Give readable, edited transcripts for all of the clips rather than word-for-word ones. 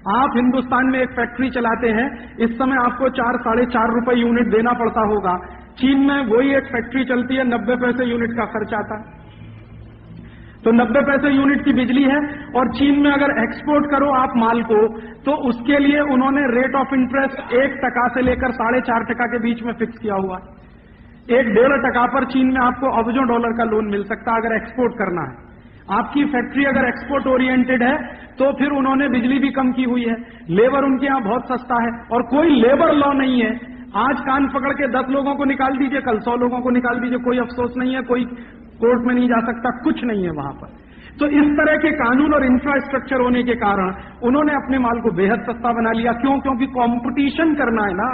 आप हिंदुस्तान में एक फैक्ट्री चलाते हैं, इस समय आपको 4 साढ़े 4 रुपए यूनिट देना पड़ता होगा। चीन में वही एक फैक्ट्री चलती है, 90 पैसे यूनिट का खर्च आता है। तो 90 पैसे यूनिट की बिजली है, और चीन में अगर एक्सपोर्ट करो आप माल को, तो उसके लिए उन्होंने रेट ऑफ इंटरेस्ट 1% से लेकर 4.5% के बीच में फिक्स किया हुआ है। 1-1.5% पर चीन में आपको अरबों डॉलर का लोन मिल सकता है अगर एक्सपोर्ट करना है। आपकी फैक्ट्री अगर एक्सपोर्ट ओरिएंटेड है तो फिर उन्होंने बिजली भी कम की हुई है, लेबर उनके यहां बहुत सस्ता है, और कोई लेबर लॉ नहीं है। आज कान पकड़ के 10 लोगों को निकाल दीजिए, कल 100 लोगों को निकाल दीजिए, कोई अफसोस नहीं है, कोई कोर्ट में नहीं जा सकता, कुछ नहीं है वहां पर। तो इस तरह के कानून और इंफ्रास्ट्रक्चर होने के कारण उन्होंने अपने माल को बेहद सस्ता बना लिया। क्यों? क्योंकि कंपटीशन करना है ना।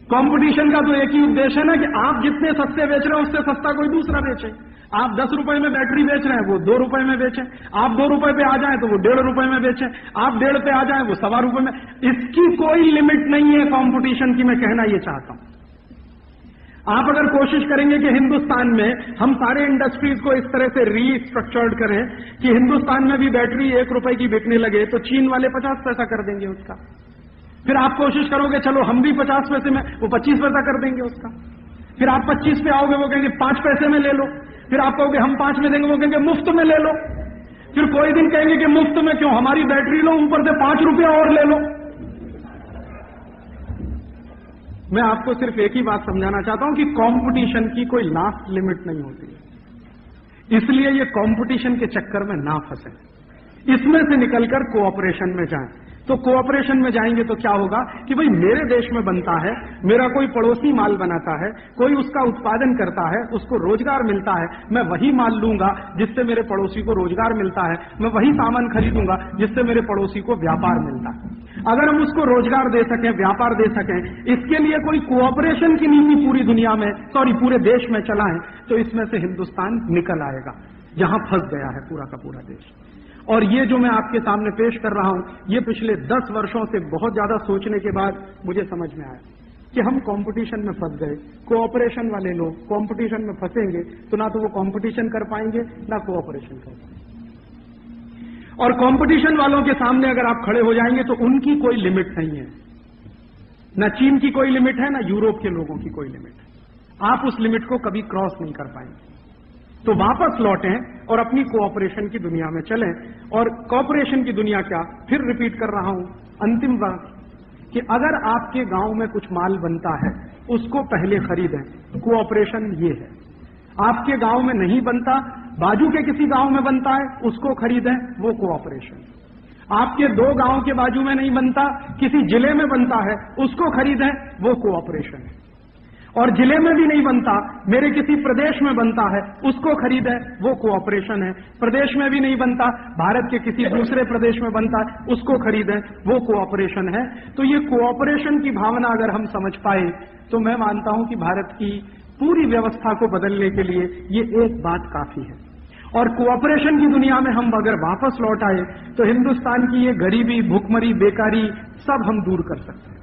कंपटीशन का तो एक ही उद्देश्य है ना कि आप जितने सस्ते बेच रहे हैं उससे सस्ता कोई दूसरा बेचे। आप 10 रुपए में बैटरी बेच रहे हैं, वो 2 रुपए में बेचें। आप 2 रुपए पे आ जाएं तो वो 1.5 रुपए में बेचें। आप 1.5 पे आ जाएं वो 1.25 रुपए में। इसकी कोई लिमिट नहीं है कंपटीशन की, मैं कहना ये चाहता हूं। आप अगर कोशिश करेंगे कि हिंदुस्तान में हम सारे इंडस्ट्रीज को इस तरह से रीस्ट्रक्चर्ड करें कि हिंदुस्तान में भी बैटरी 1 रुपए की बिकने लगे, तो चीन वाले 50 पैसा कर देंगे उसका। फिर आप कोशिश करोगे चलो हम भी 50 पैसे में, वो 25 पैसा कर देंगे उसका। फिर आप 25 पे आओगे, वो कहेंगे 5 पैसे में ले लो। फिर आप कहोगे हम 5 में देंगे, वो कहेंगे मुफ्त में ले लो। फिर कोई दिन कहेंगे कि मुफ्त में क्यों, हमारी बैटरी लो, ऊपर से 5 रुपया और ले लो। मैं आपको सिर्फ एक ही बात समझाना चाहता हूं कि कंपटीशन की कोई लास्ट लिमिट नहीं होती है। इसलिए ये कंपटीशन के चक्कर में ना फंसे, इसमें से निकलकर कोऑपरेशन में जाएं। तो कोऑपरेशन में जाएंगे तो क्या होगा कि भाई मेरे देश में बनता है, मेरा कोई पड़ोसी माल बनाता है, कोई उसका उत्पादन करता है, उसको रोजगार मिलता है, मैं वही माल लूंगा जिससे मेरे पड़ोसी को रोजगार मिलता है, मैं वही सामान खरीदूंगा जिससे मेरे पड़ोसी को व्यापार मिलता है। अगर हम उसको रोजगार दे सकें, व्यापार दे सकें, इसके लिए कोई कोऑपरेशन की नीति पूरी दुनिया में, पूरे देश में चलाएं, तो इसमें से हिंदुस्तान निकल आएगा, जहां फंस गया है पूरा का पूरा देश। और ये जो मैं आपके सामने पेश कर रहा हूं, ये पिछले 10 वर्षों से बहुत ज्यादा सोचने के बाद मुझे समझ में आया कि हम कंपटीशन में फंस गए। कोऑपरेशन वाले लोग कंपटीशन में फंसेंगे तो ना तो वो कंपटीशन कर पाएंगे ना कोऑपरेशन कर पाएंगे। और कंपटीशन वालों के सामने अगर आप खड़े हो जाएंगे तो उनकी कोई लिमिट नहीं है, ना चीन की कोई लिमिट है, ना यूरोप के लोगों की कोई लिमिट है। आप उस लिमिट को कभी क्रॉस नहीं कर पाएंगे। तो वापस लौटें और अपनी कोऑपरेशन की दुनिया में चलें। और कोऑपरेशन की दुनिया क्या, फिर रिपीट कर रहा हूं अंतिम बात, कि अगर आपके गांव में कुछ माल बनता है उसको पहले खरीदें, कोऑपरेशन ये है। आपके गांव में नहीं बनता, बाजू के किसी गांव में बनता है, उसको खरीदें, वो कोऑपरेशन। आपके 2 गांव के बाजू में नहीं बनता, किसी जिले में बनता है, उसको खरीदें, वो कोऑपरेशन है। और जिले में भी नहीं बनता, मेरे किसी प्रदेश में बनता है, उसको खरीदें, वो कोऑपरेशन है। प्रदेश में भी नहीं बनता, भारत के किसी दूसरे प्रदेश में बनता है, उसको खरीदें, वो कोऑपरेशन है। तो ये कोऑपरेशन की भावना अगर हम समझ पाए तो मैं मानता हूं कि भारत की पूरी व्यवस्था को बदलने के लिए ये एक बात काफी है। और कोऑपरेशन की दुनिया में हम अगर वापस लौट आए तो हिंदुस्तान की ये गरीबी, भुखमरी, बेकारी सब हम दूर कर सकते हैं।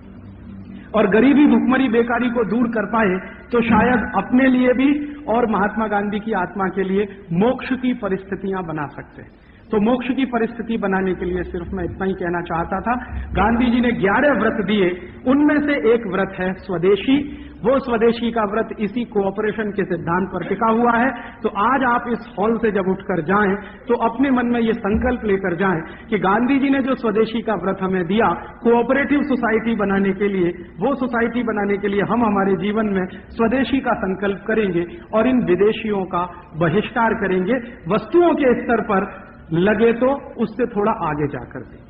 और गरीबी, भुखमरी, बेकारी को दूर कर पाए तो शायद अपने लिए भी और महात्मा गांधी की आत्मा के लिए मोक्ष की परिस्थितियां बना सकते हैं। तो मोक्ष की परिस्थिति बनाने के लिए सिर्फ मैं इतना ही कहना चाहता था। गांधी जी ने 11 व्रत दिए, उनमें से एक व्रत है स्वदेशी। वो स्वदेशी का व्रत इसी कोऑपरेशन के सिद्धांत पर टिका हुआ है। तो आज आप इस हॉल से जब उठकर जाएं तो अपने मन में ये संकल्प लेकर जाएं कि गांधी जी ने जो स्वदेशी का व्रत हमें दिया कोऑपरेटिव सोसाइटी बनाने के लिए, वो सोसाइटी बनाने के लिए हम हमारे जीवन में स्वदेशी का संकल्प करेंगे और इन विदेशियों का बहिष्कार करेंगे। वस्तुओं के स्तर पर लगे तो उससे थोड़ा आगे जाकर के।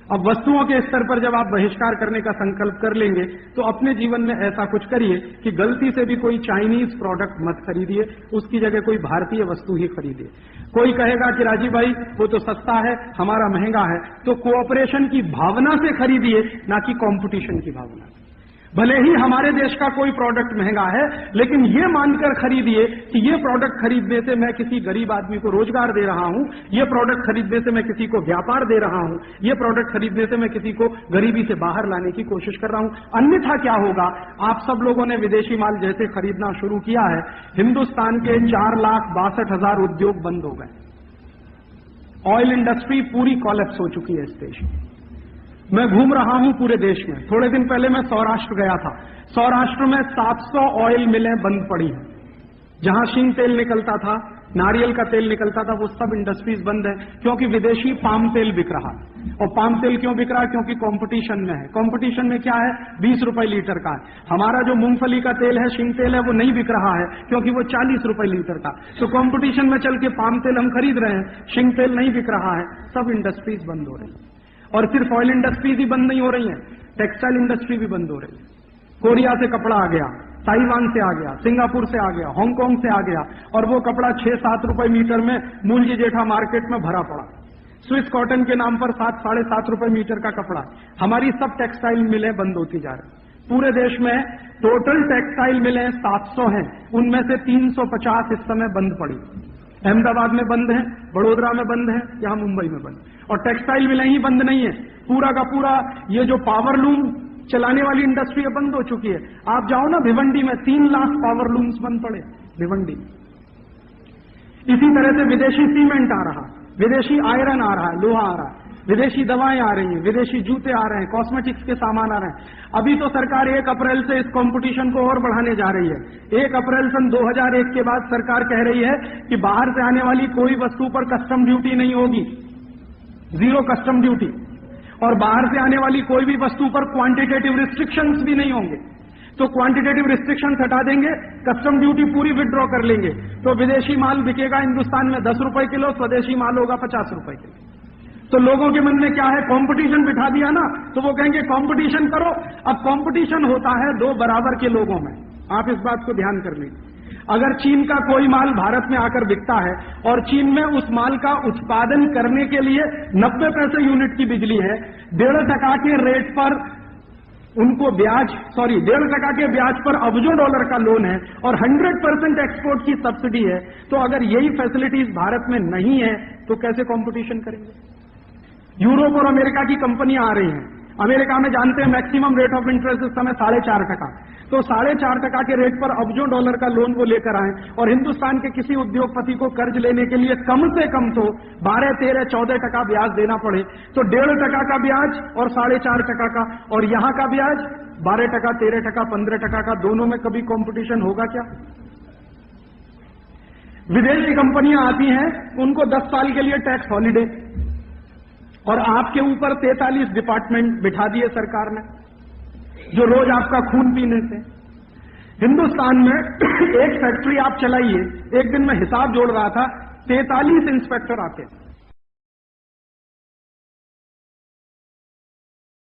अब वस्तुओं के स्तर पर जब आप बहिष्कार करने का संकल्प कर लेंगे तो अपने जीवन में ऐसा कुछ करिए कि गलती से भी कोई चाइनीज प्रोडक्ट मत खरीदिए, उसकी जगह कोई भारतीय वस्तु ही खरीदिए। कोई कहेगा कि राजीव भाई वो तो सस्ता है, हमारा महंगा है, तो कोऑपरेशन की भावना से खरीदिए, ना कि कंपटीशन की भावना से। भले ही हमारे देश का कोई प्रोडक्ट महंगा है, लेकिन ये मानकर खरीदिए कि ये प्रोडक्ट खरीदने से मैं किसी गरीब आदमी को रोजगार दे रहा हूं, ये प्रोडक्ट खरीदने से मैं किसी को व्यापार दे रहा हूं, ये प्रोडक्ट खरीदने से मैं किसी को गरीबी से बाहर लाने की कोशिश कर रहा हूं। अन्यथा क्या होगा, आप सब लोगों ने विदेशी माल जैसे खरीदना शुरू किया है, हिंदुस्तान के 4,62,000 उद्योग बंद हो गए। ऑयल इंडस्ट्री पूरी कॉलेप्स हो चुकी है इस देश में। मैं घूम रहा हूं पूरे देश में। थोड़े दिन पहले मैं सौराष्ट्र गया था। सौराष्ट्र में 700 ऑयल मिलें बंद पड़ी हैं। जहां शींग तेल निकलता था, नारियल का तेल निकलता था, वो सब इंडस्ट्रीज बंद है, क्योंकि विदेशी पाम तेल बिक रहा है। और पाम तेल क्यों बिक रहा है? क्योंकि कंपटीशन में है। कंपटीशन में क्या है? 20 रुपए लीटर का है। हमारा जो मूंगफली का तेल है, शींग तेल है, वो नहीं बिक रहा है, क्योंकि वो 40 रुपए लीटर का। तो कंपटीशन में चल के पाम तेल हम खरीद रहे हैं, शींग तेल नहीं बिक रहा है। सब इंडस्ट्रीज बंद हो रही है। और सिर्फ ऑयल इंडस्ट्रीज ही बंद नहीं हो रही है, टेक्सटाइल इंडस्ट्री भी बंद हो रही है। कोरिया से कपड़ा आ गया, ताइवान से आ गया, सिंगापुर से आ गया, हांगकांग से आ गया, और वो कपड़ा 6-7 रुपए मीटर में मूल्य जेठा मार्केट में भरा पड़ा। स्विस कॉटन के नाम पर 7-7.5 रुपए मीटर का कपड़ा। हमारी सब टेक्सटाइल मिलें बंद होती जा रही। पूरे देश में टोटल टेक्सटाइल मिलें 700 हैं, उनमें से 350 इस समय बंद पड़ी। अहमदाबाद में बंद है, बड़ोदरा में बंद है, यहां मुंबई में बंद। और टेक्सटाइल मिलें ही बंद नहीं है, पूरा का पूरा ये जो पावर लूम चलाने वाली इंडस्ट्री है बंद हो चुकी है। आप जाओ ना भिवंडी में, 3 लाख पावर लूम्स बंद पड़े भिवंडी। इसी तरह से विदेशी सीमेंट आ रहा, विदेशी आयरन आ रहा है, लोहा आ रहा है, विदेशी दवाएं आ रही हैं, विदेशी जूते आ रहे हैं, कॉस्मेटिक्स के सामान आ रहे हैं। अभी तो सरकार 1 अप्रैल से इस कंपटीशन को और बढ़ाने जा रही है। 1 अप्रैल सन 2001 के बाद सरकार कह रही है कि बाहर से आने वाली कोई वस्तु पर कस्टम ड्यूटी नहीं होगी, 0 कस्टम ड्यूटी। और बाहर से आने वाली कोई भी वस्तु पर क्वांटिटेटिव रिस्ट्रिक्शंस भी नहीं होंगे। तो क्वांटिटेटिव रिस्ट्रिक्शन हटा देंगे, कस्टम ड्यूटी पूरी विड्रॉ कर लेंगे, तो विदेशी माल बिकेगा हिंदुस्तान में 10 रुपए किलो, स्वदेशी माल होगा 50 रुपए किलो। तो लोगों के मन में क्या है? कंपटीशन बिठा दिया ना, तो वो कहेंगे कंपटीशन करो। अब कंपटीशन होता है 2 बराबर के लोगों में। आप इस बात को ध्यान कर लीजिए। अगर चीन का कोई माल भारत में आकर बिकता है और चीन में उस माल का उत्पादन करने के लिए 90 पैसे यूनिट की बिजली है, 1.5% के रेट पर उनको ब्याज 1.5% के ब्याज पर अरबों डॉलर का लोन है और 100% एक्सपोर्ट की सब्सिडी है, तो अगर यही फैसिलिटीज भारत में नहीं है तो कैसे कंपटीशन करेंगे? यूरोप और अमेरिका की कंपनियां आ रही हैं। अमेरिका में जानते हैं मैक्सिमम रेट ऑफ इंटरेस्ट इस समय 4.5%। तो 4.5% के रेट पर अरबों डॉलर का लोन वो लेकर आए और हिंदुस्तान के किसी उद्योगपति को कर्ज लेने के लिए कम से कम तो 12, 13, 14% ब्याज देना पड़े, तो 1.5% का ब्याज और 4.5% का, और यहां का ब्याज 12%, 13%, 15% का, दोनों में कभी कंपटीशन होगा क्या? विदेशी कंपनियां आती हैं, उनको 10 साल के लिए टैक्स हॉलिडे, और आपके ऊपर 43 डिपार्टमेंट बिठा दिए सरकार ने, जो रोज आपका खून पीने से। हिंदुस्तान में एक फैक्ट्री आप चलाइए, एक दिन मैं हिसाब जोड़ रहा था, 43 इंस्पेक्टर आते हैं।